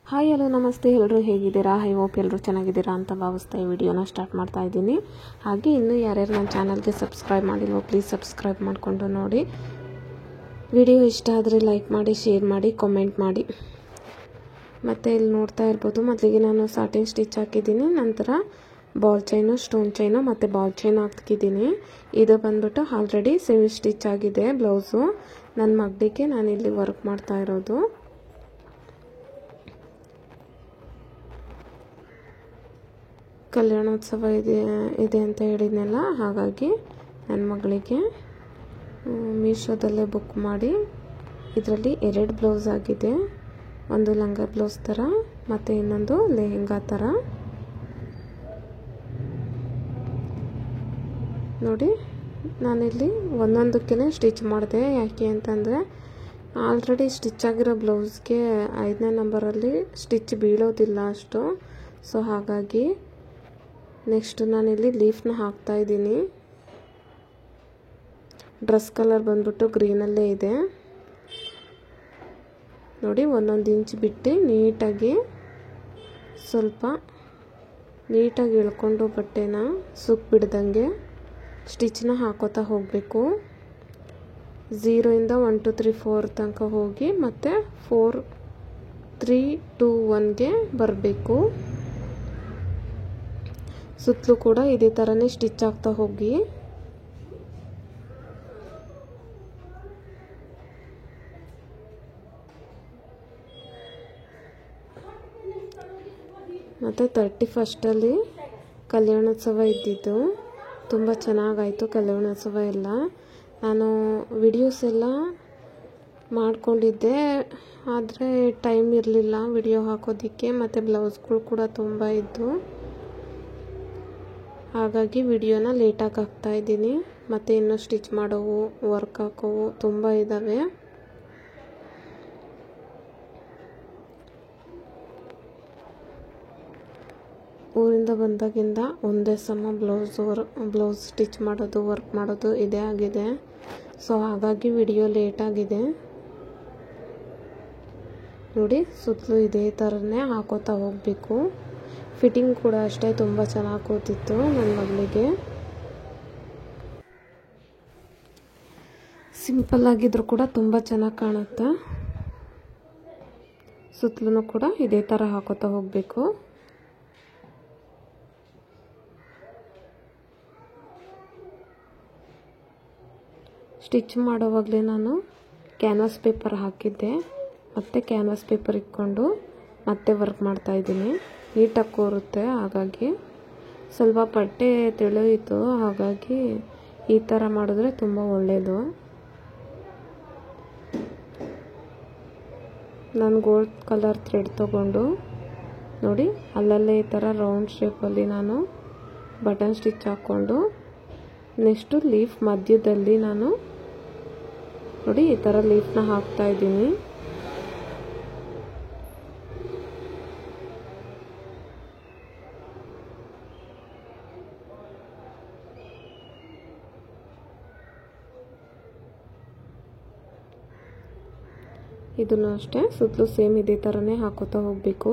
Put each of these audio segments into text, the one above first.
Hi hello ನಮಸ್ತೆ, ಎಲ್ಲರೂ ಹೇಗಿದ್ದೀರಾ? ಐ ಹೋಪ್ ಎಲ್ಲರೂ ಚೆನ್ನಾಗಿದ್ದೀರಾ ಅಂತ ಭಾವಿಸ್ತಾ ಈ ವಿಡಿಯೋನ ಸ್ಟಾರ್ಟ್ ಮಾಡ್ತಾ ಇದ್ದೀನಿ. ಹಾಗೆ ಇನ್ನೂ ಯಾರ್ಯಾರು ನನ್ನ ಚಾನಲ್ಗೆ ಸಬ್ಸ್ಕ್ರೈಬ್ ಮಾಡಿಲ್ವೋ ಪ್ಲೀಸ್ ಸಬ್ಸ್ಕ್ರೈಬ್ ಮಾಡಿಕೊಂಡು ನೋಡಿ. ವಿಡಿಯೋ ಇಷ್ಟ ಆದರೆ ಲೈಕ್ ಮಾಡಿ, ಶೇರ್ ಮಾಡಿ, ಕಾಮೆಂಟ್ ಮಾಡಿ. ಮತ್ತು ಇಲ್ಲಿ ನೋಡ್ತಾ ಇರ್ಬೋದು, ಮೊದಲಿಗೆ ನಾನು ಸಾಟಿನ್ ಸ್ಟಿಚ್ ಹಾಕಿದ್ದೀನಿ. ನಂತರ ಬಾಲ್ ಚೈನು, ಸ್ಟೋನ್ ಚೈನು ಮತ್ತು ಬಾಲ್ ಚೈನ್ ಹಾಕಿದ್ದೀನಿ. ಇದು ಬಂದ್ಬಿಟ್ಟು ಆಲ್ರೆಡಿ ಸೆಮಿ ಸ್ಟಿಚ್ ಆಗಿದೆ ಬ್ಲೌಸು. ನನ್ನ ಮಗಳಿಗೆ ನಾನಿಲ್ಲಿ ವರ್ಕ್ ಮಾಡ್ತಾ ಇರೋದು. ಕಲ್ಯಾಣೋತ್ಸವ ಇದೆ ಅಂತ ಹೇಳಿದ್ನಲ್ಲ, ಹಾಗಾಗಿ ನನ್ನ ಮಗಳಿಗೆ ಮೀಶೋದಲ್ಲೇ ಬುಕ್ ಮಾಡಿ ಇದರಲ್ಲಿ 2 ಬ್ಲೌಸ್ ಆಗಿದೆ. ಒಂದು ಲಂಗ ಬ್ಲೌಸ್ ಥರ ಮತ್ತು ಇನ್ನೊಂದು ಲೆಹೆಂಗಾ ಥರ. ನೋಡಿ, ನಾನಿಲ್ಲಿ ಒಂದೊಂದಕ್ಕೆ ಸ್ಟಿಚ್ ಮಾಡಿದೆ. ಯಾಕೆ ಅಂತಂದರೆ ಆಲ್ರೆಡಿ ಸ್ಟಿಚ್ ಆಗಿರೋ ಬ್ಲೌಸ್ಗೆ 5ನೇ ನಂಬರಲ್ಲಿ ಸ್ಟಿಚ್ ಬೀಳೋದಿಲ್ಲ ಅಷ್ಟು. ಸೊ ಹಾಗಾಗಿ ನೆಕ್ಸ್ಟ್ ನಾನಿಲ್ಲಿ ಲೀಫ್ನ ಹಾಕ್ತಾ ಇದ್ದೀನಿ. ಡ್ರೆಸ್ ಕಲರ್ ಬಂದ್ಬಿಟ್ಟು ಗ್ರೀನಲ್ಲೇ ಇದೆ. ನೋಡಿ, 1 ಇಂಚ್ ಬಿಟ್ಟು ನೀಟಾಗಿ ಸ್ವಲ್ಪ ನೀಟಾಗಿ ಎಳ್ಕೊಂಡು ಬಟ್ಟೆನ ಸುಕ್ ಬಿಡ್ದಂಗೆ ಸ್ಟಿಚ್ನ ಹಾಕೋತಾ ಹೋಗಬೇಕು. 0 ಇಂದ 1 2 3 4 ತನಕ ಹೋಗಿ ಮತ್ತು 4 3 2 1ಗೆ ಬರಬೇಕು. ಸುತ್ತಲೂ ಕೂಡ ಇದೇ ಥರನೇ ಸ್ಟಿಚ್ ಆಗ್ತಾ ಹೋಗಿ. ಮತ್ತು 31st ಕಲ್ಯಾಣೋತ್ಸವ ಇದ್ದಿದ್ದು. ತುಂಬ ಚೆನ್ನಾಗಾಯಿತು ಕಲ್ಯಾಣೋತ್ಸವ ಎಲ್ಲ. ನಾನು ವಿಡಿಯೋಸ್ ಎಲ್ಲ ಮಾಡ್ಕೊಂಡಿದ್ದೆ, ಆದರೆ ಟೈಮ್ ಇರಲಿಲ್ಲ ವಿಡಿಯೋ ಹಾಕೋದಕ್ಕೆ. ಮತ್ತು ಬ್ಲೌಸ್ಗಳು ಕೂಡ ತುಂಬ ಇದ್ದು, ಹಾಗಾಗಿ ವಿಡಿಯೋನ ಲೇಟಾಗಿ ಹಾಕ್ತಾ ಇದ್ದೀನಿ. ಮತ್ತು ಇನ್ನೂ ಸ್ಟಿಚ್ ಮಾಡೋವು, ವರ್ಕ್ ಹಾಕೋವು ತುಂಬ ಇದ್ದಾವೆ. ಊರಿಂದ ಬಂದಾಗಿಂದ ಒಂದೇ ಸಮ ಬ್ಲೌಸ್ ಸ್ಟಿಚ್ ಮಾಡೋದು, ವರ್ಕ್ ಮಾಡೋದು ಇದೇ ಆಗಿದೆ. ಸೊ ಹಾಗಾಗಿ ವಿಡಿಯೋ ಲೇಟಾಗಿದೆ. ನೋಡಿ, ಸುತ್ತಲೂ ಇದೇ ಥರನೇ ಹಾಕೋತಾ ಹೋಗಬೇಕು. ಫಿಟ್ಟಿಂಗ್ ಕೂಡ ಅಷ್ಟೇ ತುಂಬ ಚೆನ್ನಾಗಿ ಕೂತಿತ್ತು ನನ್ನ ಮಗಳಿಗೆ. ಸಿಂಪಲ್ ಆಗಿದ್ರು ಕೂಡ ತುಂಬ ಚೆನ್ನಾಗಿ ಕಾಣುತ್ತೆ. ಸುತ್ತಲೂ ಕೂಡ ಇದೇ ಥರ ಹಾಕೋತಾ ಹೋಗಬೇಕು. ಸ್ಟಿಚ್ ಮಾಡೋವಾಗಲೇ ನಾನು ಕ್ಯಾನ್ವಾಸ್ ಪೇಪರ್ ಹಾಕಿದ್ದೆ. ಮತ್ತು ಕ್ಯಾನ್ವಾಸ್ ಪೇಪರ್ ಇಟ್ಕೊಂಡು ಮತ್ತೆ ವರ್ಕ್ ಮಾಡ್ತಾಯಿದ್ದೀನಿ. ನೀಟಾಗಿ ಕೂರುತ್ತೆ. ಹಾಗಾಗಿ ಸ್ವಲ್ಪ ಬಟ್ಟೆ ತೆಳುಯಿತು, ಹಾಗಾಗಿ ಈ ಥರ ಮಾಡಿದ್ರೆ ತುಂಬ ಒಳ್ಳೆಯದು. ನಾನು ಗೋಲ್ಡ್ ಕಲರ್ ಥ್ರೆಡ್ ತೊಗೊಂಡು ನೋಡಿ, ಅಲ್ಲಲ್ಲೇ ಈ ಥರ ರೌಂಡ್ ಶೇಪಲ್ಲಿ ನಾನು ಬಟನ್ ಸ್ಟಿಚ್ ಹಾಕ್ಕೊಂಡು ನೆಕ್ಸ್ಟು ಲೀಫ್ ಮಧ್ಯದಲ್ಲಿ ನಾನು ನೋಡಿ ಈ ಥರ ಲೀಫ್ನ ಹಾಕ್ತಾಯಿದ್ದೀನಿ. ಇದನ್ನು ಅಷ್ಟೇ ಸುತ್ತಲೂ ಸೇಮ್ ಇದೇ ಥರನೇ ಹಾಕೋತಾ ಹೋಗಬೇಕು.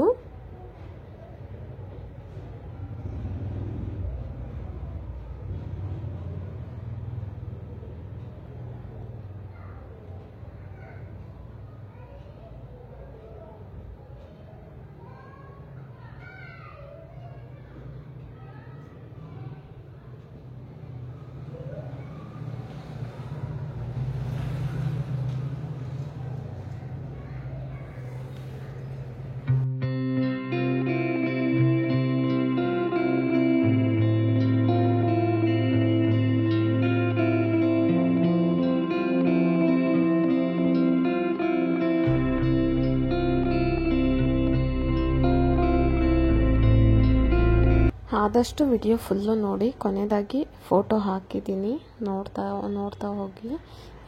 ಆದಷ್ಟು ವಿಡಿಯೋ ಫುಲ್ಲು ನೋಡಿ. ಕೊನೆಯದಾಗಿ ಫೋಟೋ ಹಾಕಿದ್ದೀನಿ, ನೋಡ್ತಾ ಹೋಗಿ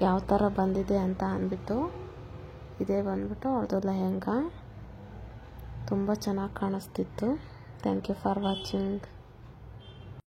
ಯಾವ ಥರ ಬಂದಿದೆ ಅಂತ ಅಂದ್ಬಿಟ್ಟು. ಇದೇ ಬಂದ್ಬಿಟ್ಟು ಅವ್ರದ್ದು ಲೆಹೆಂಗಾ. ತುಂಬ ಚೆನ್ನಾಗಿ ಕಾಣಿಸ್ತಿತ್ತು. Thank you for watching.